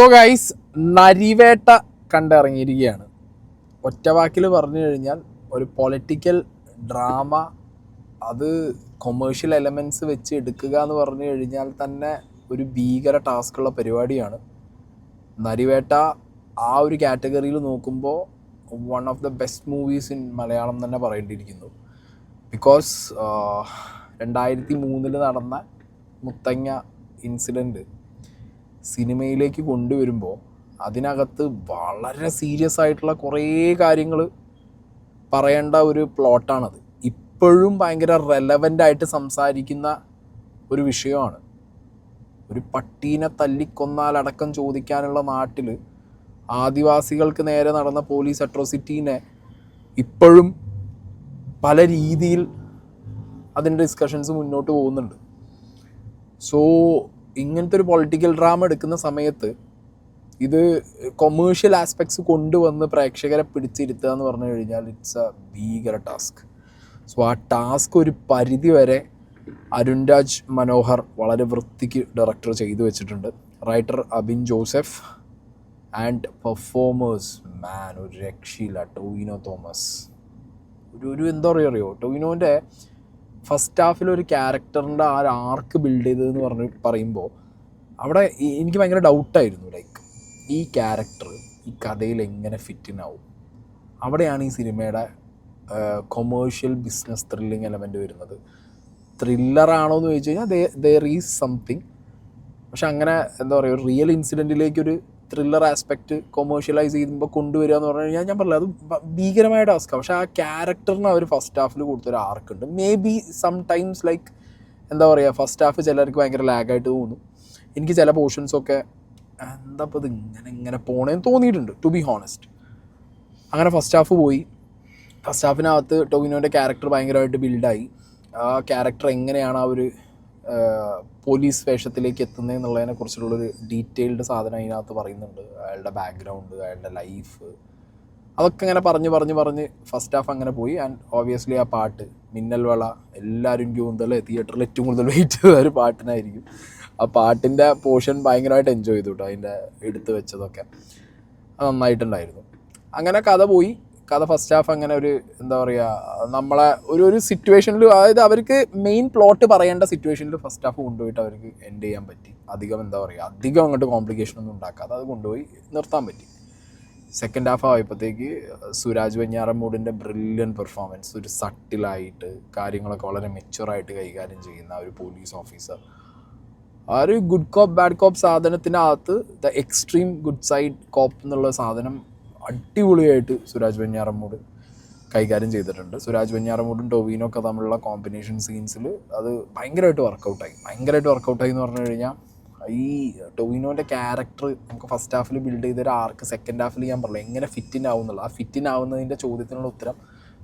So guys, Narivetta കണ്ടിറങ്ങിയിരിക്കുകയാണ്. ഒറ്റവാക്കിൽ പറഞ്ഞു കഴിഞ്ഞാൽ ഒരു പൊളിറ്റിക്കൽ ഡ്രാമ, അത് കൊമേഴ്ഷ്യൽ എലമെൻറ്റ്സ് വെച്ച് എടുക്കുക എന്ന് പറഞ്ഞു കഴിഞ്ഞാൽ തന്നെ ഒരു ഭീകര ടാസ്ക്കുള്ള പരിപാടിയാണ്. നരിവേട്ട ആ ഒരു കാറ്റഗറിയിൽ നോക്കുമ്പോൾ one of the best movies in Malayalam തന്നെ പറയേണ്ടിയിരിക്കുന്നു. ബിക്കോസ് 2003 നടന്ന മുത്തങ്ങ ഇൻസിഡൻറ്റ് സിനിമയിലേക്ക് കൊണ്ടുവരുമ്പോൾ അതിനകത്ത് വളരെ സീരിയസ് ആയിട്ടുള്ള കുറേ കാര്യങ്ങൾ പറയേണ്ട ഒരു പ്ലോട്ടാണത്. ഇപ്പോഴും ഭയങ്കര റെലവൻ്റ് ആയിട്ട് സംസാരിക്കുന്ന ഒരു വിഷയമാണ്. ഒരു പട്ടീനെ തല്ലിക്കൊന്നാലടക്കം ചോദിക്കാനുള്ള നാട്ടിൽ ആദിവാസികൾക്ക് നേരെ നടന്ന പോലീസ് അട്രോസിറ്റീനെ ഇപ്പോഴും പല രീതിയിൽ അതിൻ്റെ ഡിസ്കഷൻസ് മുന്നോട്ട് പോകുന്നുണ്ട്. സോ ഇങ്ങനത്തെ ഒരു പൊളിറ്റിക്കൽ ഡ്രാമ എടുക്കുന്ന സമയത്ത് ഇത് കൊമേഴ്ഷ്യൽ ആസ്പെക്ട്സ് കൊണ്ടുവന്ന് പ്രേക്ഷകരെ പിടിച്ചിരുത്തുക എന്ന് പറഞ്ഞു കഴിഞ്ഞാൽ ഇറ്റ്സ് എ ഭീകര ടാസ്ക്. സോ ആ ടാസ്ക് ഒരു പരിധി വരെ അരുൺ രാജ് മനോഹർ വളരെ വൃത്തിക്ക് ഡയറക്ടർ ചെയ്തു വെച്ചിട്ടുണ്ട്. Writer Abin Joseph and performers man ഒരു രക്ഷയില്ല. ടൊവിനോ തോമസ് ഒരു എന്താ പറയുക, ടൊവിനോൻ്റെ ഫസ്റ്റ് ഹാഫിലൊരു ക്യാരക്ടറിൻ്റെ ആ ഒരു ആർക്ക് ബിൽഡ് ചെയ്തതെന്ന് പറയുമ്പോൾ അവിടെ എനിക്ക് ഭയങ്കര ഡൗട്ടായിരുന്നു. ലൈക്ക് ഈ ക്യാരക്ടർ ഈ കഥയിൽ എങ്ങനെ ഫിറ്റിനാവും? അവിടെയാണ് ഈ സിനിമയുടെ കൊമേഴ്ഷ്യൽ ബിസിനസ് ത്രില്ലിങ് എലമെൻ്റ് വരുന്നത്. ത്രില്ലറാണോ എന്ന് ചോദിച്ചു കഴിഞ്ഞാൽ ദർ ഈസ് സംതിങ്. പക്ഷെ അങ്ങനെ എന്താ പറയുക, ഒരു റിയൽ ഇൻസിഡൻറ്റിലേക്കൊരു ത്രില്ലർ ആസ്പെക്റ്റ് കൊമേഴ്ഷ്യലൈസ് ചെയ്യുമ്പോൾ കൊണ്ടുവരിക എന്ന് പറഞ്ഞു കഴിഞ്ഞാൽ ഞാൻ പറഞ്ഞില്ല, അത് ഭീകരമായ ടാസ്ക്കാണ്. പക്ഷേ ആ ക്യാരക്ടറിന് അവർ ഫസ്റ്റ് ഹാഫിൽ കൊടുത്തൊരു ആർക്കുണ്ട്. May be some times like എന്താ പറയുക, ഫസ്റ്റ് ഹാഫ് ചിലർക്ക് ഭയങ്കര ലാഗായിട്ട് തോന്നും. എനിക്ക് ചില പോർഷൻസൊക്കെ എന്താ ഇപ്പോൾ ഇത് ഇങ്ങനെ പോണേന്ന് തോന്നിയിട്ടുണ്ട്, ടു ബി ഹോണസ്റ്റ്. അങ്ങനെ ഫസ്റ്റ് ഹാഫ് പോയി. ഫസ്റ്റ് ഹാഫിനകത്ത് ടൊവിനോൻ്റെ ക്യാരക്ടർ ഭയങ്കരമായിട്ട് ബിൽഡായി. ആ ക്യാരക്ടർ എങ്ങനെയാണ് ആ ഒരു പോലീസ് വേഷത്തിലേക്ക് എത്തുന്നത് എന്നുള്ളതിനെ കുറിച്ചുള്ളൊരു ഡീറ്റെയിൽഡ് സാധനം അതിനകത്ത് പറയുന്നുണ്ട്. അയാളുടെ ബാക്ക്ഗ്രൗണ്ട്, അയാളുടെ ലൈഫ്, അതൊക്കെ ഇങ്ങനെ പറഞ്ഞ് ഫസ്റ്റ് ഹാഫ് അങ്ങനെ പോയി. ആൻഡ് ഓബിയസ്ലി ആ പാട്ട് മിന്നൽ വള, എല്ലാവരും എനിക്ക് തോന്നുന്നില്ല തിയേറ്ററിൽ ഏറ്റവും കൂടുതൽ വെയിറ്റ് ചെയ്ത ഒരു പാട്ടിനായിരിക്കും. ആ പാട്ടിൻ്റെ പോർഷൻ ഭയങ്കരമായിട്ട് എൻജോയ് ചെയ്തു കേട്ടോ. അതിൻ്റെ എടുത്ത് വെച്ചതൊക്കെ അത് നന്നായിട്ടുണ്ടായിരുന്നു. അങ്ങനെ കഥ പോയി. കഥ ഫസ്റ്റ് ഹാഫ് അങ്ങനെ ഒരു എന്താ പറയുക, നമ്മളെ ഒരു സിറ്റുവേഷനിൽ, അതായത് അവർക്ക് മെയിൻ പ്ലോട്ട് പറയേണ്ട സിറ്റുവേഷനിൽ ഫസ്റ്റ് ഹാഫ് കൊണ്ടുപോയിട്ട് അവർക്ക് എൻഡ് ചെയ്യാൻ പറ്റി. അധികം എന്താ പറയുക, അധികം അങ്ങോട്ട് കോംപ്ലിക്കേഷനൊന്നും ഉണ്ടാക്കാതെ അത് കൊണ്ടുപോയി നിർത്താൻ പറ്റി. സെക്കൻഡ് ഹാഫ് ആയപ്പോഴത്തേക്ക് സുരാജ് വെഞ്ഞാറമൂടിൻ്റെ ബ്രില്യൻ പെർഫോമൻസ്, ഒരു സട്ടിലായിട്ട് കാര്യങ്ങളൊക്കെ വളരെ മെച്ചുവറായിട്ട് കൈകാര്യം ചെയ്യുന്ന ഒരു പോലീസ് ഓഫീസർ. ആ ഒരു ഗുഡ് കോപ്പ് ബാഡ് കോപ്പ് സാധനത്തിനകത്ത് the extreme good side cop എന്നുള്ള സാധനം അടിപൊളിയായിട്ട് സുരാജ് വെഞ്ഞാറമൂട് കൈകാര്യം ചെയ്തിട്ടുണ്ട്. സുരാജ് വെഞ്ഞാറമൂടും ടൊവിനോ ഒക്കെ തമ്മിലുള്ള കോമ്പിനേഷൻ സീൻസിൽ അത് ഭയങ്കരമായിട്ട് വർക്കൗട്ടായി എന്ന് പറഞ്ഞു കഴിഞ്ഞാൽ ഈ ടൊവിനോൻ്റെ ക്യാരക്ടർ നമുക്ക് ഫസ്റ്റ് ഹാഫിൽ ബിൽഡ് ചെയ്തൊരു ആർക്ക് സെക്കൻഡ് ഹാഫിൽ ഞാൻ പറഞ്ഞില്ല എങ്ങനെ ഫിറ്റിൻ ആവുന്നുള്ളത്. ആ ഫിറ്റിൻ ആവുന്നതിൻ്റെ ചോദ്യത്തിനുള്ള ഉത്തരം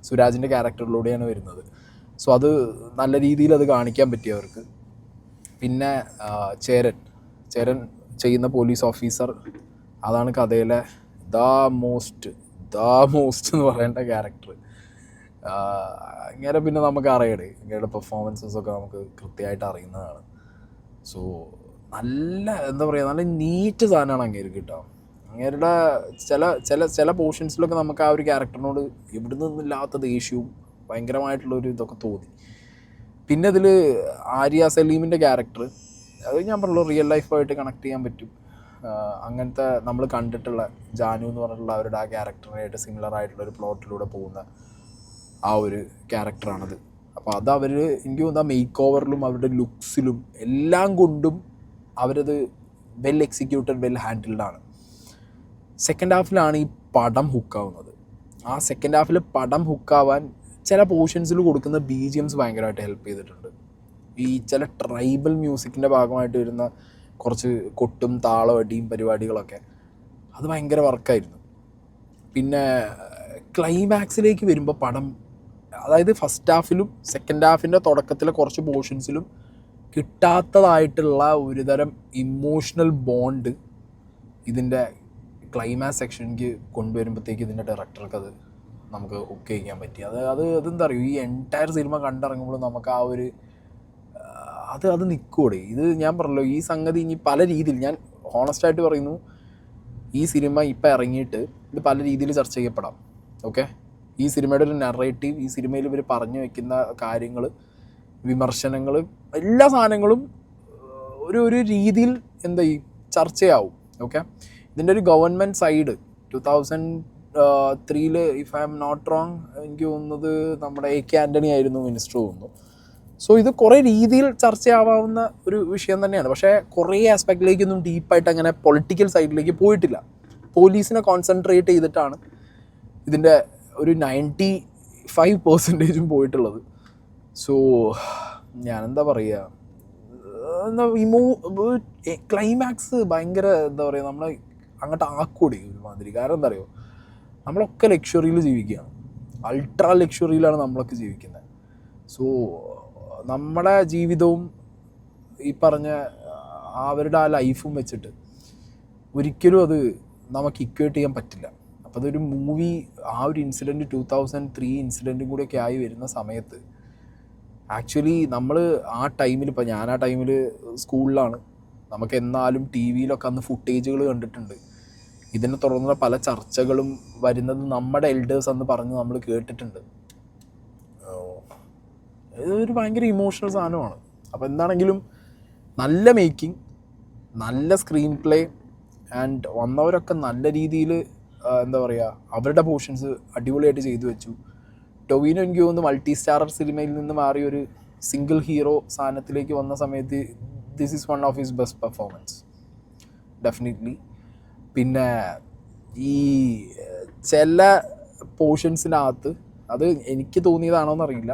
സുരാജിൻ്റെ ക്യാരക്ടറിലൂടെയാണ് വരുന്നത്. സോ അത് നല്ല രീതിയിൽ അത് കാണിക്കാൻ പറ്റിയവർക്ക്. പിന്നെ ചേരൻ ചെയ്യുന്ന പോലീസ് ഓഫീസർ, അതാണ് കഥയിലെ ദ മോസ്റ്റ് എന്ന് പറയേണ്ട ക്യാരക്ടർ. ഇങ്ങനെ പിന്നെ നമുക്ക് അറിയണേ, ഇങ്ങനെയുള്ള പെർഫോമൻസസൊക്കെ നമുക്ക് കൃത്യമായിട്ട് അറിയുന്നതാണ്. സോ നല്ല എന്താ പറയുക, നല്ല നീറ്റ് സാധനമാണ് അങ്ങേര് കിട്ടുക. അങ്ങേരുടെ ചില പോർഷൻസിലൊക്കെ നമുക്ക് ആ ഒരു ക്യാരക്ടറിനോട് എവിടെ നിന്നില്ലാത്ത ദേഷ്യവും ഭയങ്കരമായിട്ടുള്ളൊരു ഇതൊക്കെ തോന്നി. പിന്നെ ഇതിൽ ആര്യ സലീമിൻ്റെ ക്യാരക്ടർ, അത് ഞാൻ പറഞ്ഞല്ലോ റിയൽ ലൈഫായിട്ട് കണക്ട് ചെയ്യാൻ പറ്റും. അങ്ങനത്തെ നമ്മൾ കണ്ടിട്ടുള്ള ജാനു എന്ന് പറഞ്ഞിട്ടുള്ള അവരുടെ ആ ക്യാരക്ടറിനായിട്ട് സിമിലർ ആയിട്ടുള്ളൊരു പ്ലോട്ടിലൂടെ പോകുന്ന ആ ഒരു ക്യാരക്ടറാണത്. അപ്പോൾ അത് അവർ എനിക്ക് തോന്നുന്ന മേക്ക് ഓവറിലും അവരുടെ ലുക്സിലും എല്ലാം കൊണ്ടും അവരത് വെൽ എക്സിക്യൂട്ടഡ്, വെൽ ഹാൻഡിൽഡാണ്. സെക്കൻഡ് ഹാഫിലാണ് ഈ പടം ഹുക്കാവുന്നത്. ആ സെക്കൻഡ് ഹാഫിൽ പടം ഹുക്കാവാൻ ചില പോർഷൻസിൽ കൊടുക്കുന്ന BGMs ഭയങ്കരമായിട്ട് ഹെൽപ്പ് ചെയ്തിട്ടുണ്ട്. ഈ ചില ട്രൈബൽ മ്യൂസിക്കിൻ്റെ ഭാഗമായിട്ട് വരുന്ന കുറച്ച് കൊട്ടും താളം അടിയും പരിപാടികളൊക്കെ അത് ഭയങ്കര വർക്കായിരുന്നു. പിന്നെ ക്ലൈമാക്സിലേക്ക് വരുമ്പോൾ പടം, അതായത് ഫസ്റ്റ് ഹാഫിലും സെക്കൻഡ് ഹാഫിൻ്റെ തുടക്കത്തിലെ കുറച്ച് പോർഷൻസിലും കിട്ടാത്തതായിട്ടുള്ള ഒരുതരം ഇമോഷണൽ ബോണ്ട് ഇതിൻ്റെ ക്ലൈമാക്സ് സെക്ഷനിലേക്ക് കൊണ്ടുവരുമ്പോഴത്തേക്ക് ഇതിൻ്റെ ഡയറക്ടർക്ക് അത് നമുക്ക് ഒക്കെ ചെയ്യാൻ പറ്റി. അതെന്താ പറയുക, ഈ എൻറ്റയർ സിനിമ കണ്ടിറങ്ങുമ്പോൾ നമുക്ക് ആ ഒരു അത് നിൽക്കൂടെ. ഇത് ഞാൻ പറഞ്ഞല്ലോ, ഈ സംഗതി ഇനി പല രീതിയിൽ, ഞാൻ ഹോണസ്റ്റായിട്ട് പറയുന്നു, ഈ സിനിമ ഇപ്പം ഇറങ്ങിയിട്ട് ഇത് പല രീതിയിൽ ചർച്ച ചെയ്യപ്പെടാം. ഓക്കെ, ഈ സിനിമയുടെ ഒരു നറേറ്റീവ്, ഈ സിനിമയിൽ ഇവർ പറഞ്ഞു വയ്ക്കുന്ന കാര്യങ്ങൾ, വിമർശനങ്ങൾ, എല്ലാ സാധനങ്ങളും ഒരു രീതിയിൽ എന്താ ഈ ചർച്ചയാവും. ഓക്കെ, ഇതിൻ്റെ ഒരു government side 2003 if I am not wrong, എനിക്ക് തോന്നുന്നത് നമ്മുടെ AK ആൻ്റണി ആയിരുന്നു മിനിസ്റ്റർ തോന്നുന്നു. സോ ഇത് കുറേ രീതിയിൽ ചർച്ചയാവാവുന്ന ഒരു വിഷയം തന്നെയാണ്. പക്ഷേ കുറേ ആസ്പെക്റ്റിലേക്കൊന്നും ഡീപ്പായിട്ട് അങ്ങനെ പൊളിറ്റിക്കൽ സൈഡിലേക്ക് പോയിട്ടില്ല. പോലീസിനെ ചെയ്തിട്ടാണ് ഇതിൻ്റെ ഒരു 95% പോയിട്ടുള്ളത്. സോ ഞാനെന്താ പറയുക, ക്ലൈമാക്സ് ഭയങ്കര എന്താ പറയുക, നമ്മളെ അങ്ങോട്ട് ആക്കൂടി ഒരുമാതിരി. കാരണം എന്താ പറയുക, നമ്മളൊക്കെ ലക്ഷറിയിൽ ജീവിക്കുകയാണ്, അൾട്രാ ലക്ഷറിയിലാണ് നമ്മളൊക്കെ ജീവിക്കുന്നത്. സോ നമ്മുടെ ജീവിതവും ഈ പറഞ്ഞ അവരുടെ ആ ലൈഫും വെച്ചിട്ട് ഒരിക്കലും അത് നമുക്ക് ഇക്വേറ്റ് ചെയ്യാൻ പറ്റില്ല. അപ്പോൾ അതൊരു മൂവി, ആ ഒരു ഇൻസിഡൻറ്റ് 2003 ഇൻസിഡൻറ്റും കൂടെയൊക്കെ ആയി വരുന്ന സമയത്ത് ആക്ച്വലി നമ്മൾ ആ ടൈമിൽ, ഇപ്പോൾ ഞാൻ ആ ടൈമിൽ സ്കൂളിലാണ്, നമുക്ക് എന്നാലും TV-യിലൊക്കെ അന്ന് ഫുട്ടേജുകൾ കണ്ടിട്ടുണ്ട്. ഇതിനെ തുടർന്നുള്ള പല ചർച്ചകളും വരുന്നത് നമ്മുടെ എൽഡേഴ്സ് അന്ന് പറഞ്ഞ് നമ്മൾ കേട്ടിട്ടുണ്ട്. ഇതൊരു ഭയങ്കര ഇമോഷണൽ സാധനമാണ്. അപ്പോൾ എന്താണെങ്കിലും നല്ല മേക്കിംഗ്, നല്ല സ്ക്രീൻ പ്ലേ, ആൻഡ് വന്നവരൊക്കെ നല്ല രീതിയിൽ എന്താ പറയുക, അവരുടെ പോർഷൻസ് അടിപൊളിയായിട്ട് ചെയ്തു വെച്ചു. ടൊവിനോ എനിക്ക് തോന്നുന്നു മൾട്ടി സ്റ്റാറർ സിനിമയിൽ നിന്ന് മാറി ഒരു സിംഗിൾ ഹീറോ സാധനത്തിലേക്ക് വന്ന സമയത്ത് this is one of his best performance definitely. പിന്നെ ഈ ചില പോർഷൻസിനകത്ത്, അത് എനിക്ക് തോന്നിയതാണോ എന്നറിയില്ല,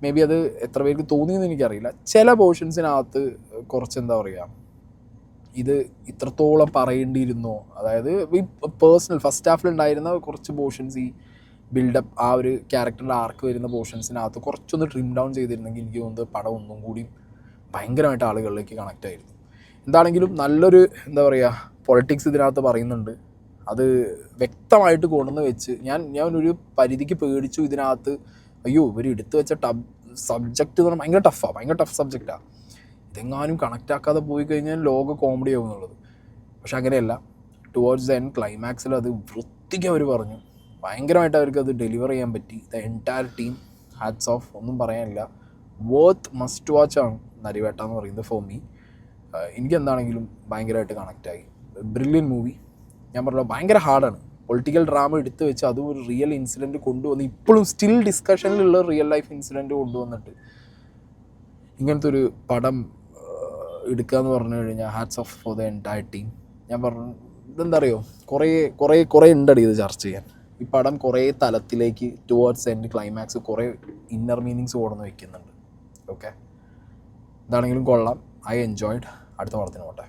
മേ ബി അത് എത്ര പേർക്ക് തോന്നിയെന്ന് എനിക്കറിയില്ല, ചില പോർഷൻസിനകത്ത് കുറച്ച് എന്താ പറയുക, ഇത് ഇത്രത്തോളം പറയേണ്ടിയിരുന്നോ, അതായത് ഈ പേഴ്സണൽ ഫസ്റ്റ് ഹാഫിൽ ഉണ്ടായിരുന്ന കുറച്ച് പോർഷൻസ്, ഈ ബിൽഡപ്പ്, ആ ഒരു ക്യാരക്ടറിൻ്റെ ആർക്ക് വരുന്ന പോർഷൻസിനകത്ത് കുറച്ചൊന്ന് ട്രിം ഡൗൺ ചെയ്തിരുന്നെങ്കിൽ എനിക്ക് തോന്നുന്നത് പടം ഒന്നും കൂടി ഭയങ്കരമായിട്ട് ആളുകളിലേക്ക് കണക്റ്റ് ആയിരുന്നു. എന്താണെങ്കിലും നല്ലൊരു എന്താ പറയുക പൊളിറ്റിക്സ് ഇതിനകത്ത് പറയുന്നുണ്ട്. അത് വ്യക്തമായിട്ട് കൊണ്ടുവന്ന് വെച്ച് ഞാനൊരു പരിധിക്ക് പേടിച്ചു ഇതിനകത്ത്. അയ്യോ, ഇവർ എടുത്തു വെച്ച സബ്ജക്റ്റ് എന്ന് പറഞ്ഞാൽ ഭയങ്കര ടഫ് സബ്ജക്റ്റാണ്, ഇതെങ്ങാനും കണക്റ്റ് ആക്കാതെ പോയി കഴിഞ്ഞാൽ ലോക കോമഡി ആവും എന്നുള്ളത്. പക്ഷെ അങ്ങനെയല്ല, ടുവേർഡ്സ് ദ എൻഡ് ക്ലൈമാക്സിൽ അത് വൃത്തിക്ക് അവർ പറഞ്ഞു, ഭയങ്കരമായിട്ട് അവർക്ക് അത് ഡെലിവർ ചെയ്യാൻ പറ്റി. The entire team hats off, ഒന്നും പറയാനില്ല. വർത്ത് മസ്റ്റ് വാച്ച് ആണ് നരിവേട്ട എന്ന് പറയുന്നത് ഫോർ മീ. എനിക്കെന്താണെങ്കിലും ഭയങ്കരമായിട്ട് കണക്റ്റായി. Brilliant movie. ഞാൻ പറഞ്ഞല്ലോ, ഭയങ്കര ഹാർഡാണ്. പൊളിറ്റിക്കൽ ഡ്രാമ എടുത്തു വെച്ച് അതും ഒരു റിയൽ ഇൻസിഡൻറ്റ് കൊണ്ടുവന്ന്, ഇപ്പോഴും സ്റ്റിൽ ഡിസ്കഷനിലുള്ള റിയൽ ലൈഫ് ഇൻസിഡൻറ്റ് കൊണ്ടുവന്നിട്ട് ഇങ്ങനത്തെ ഒരു പടം എടുക്കുക എന്ന് പറഞ്ഞു കഴിഞ്ഞാൽ hats off for the entire team. ഞാൻ പറഞ്ഞു, ഇതെന്താ അറിയോ, കുറേ ഉണ്ടടി ഇത് ചർച്ച ചെയ്യാൻ. ഈ പടം കുറേ തലത്തിലേക്ക് ടുവേർഡ്സ് എൻഡ് ക്ലൈമാക്സ് കുറേ ഇന്നർ മീനിങ്സ് കൊണ്ടുവന്ന് വയ്ക്കുന്നുണ്ട്. ഓക്കെ, ഇതാണെങ്കിലും കൊള്ളാം. I enjoyed. അടുത്ത പടത്തിന് പോട്ടെ.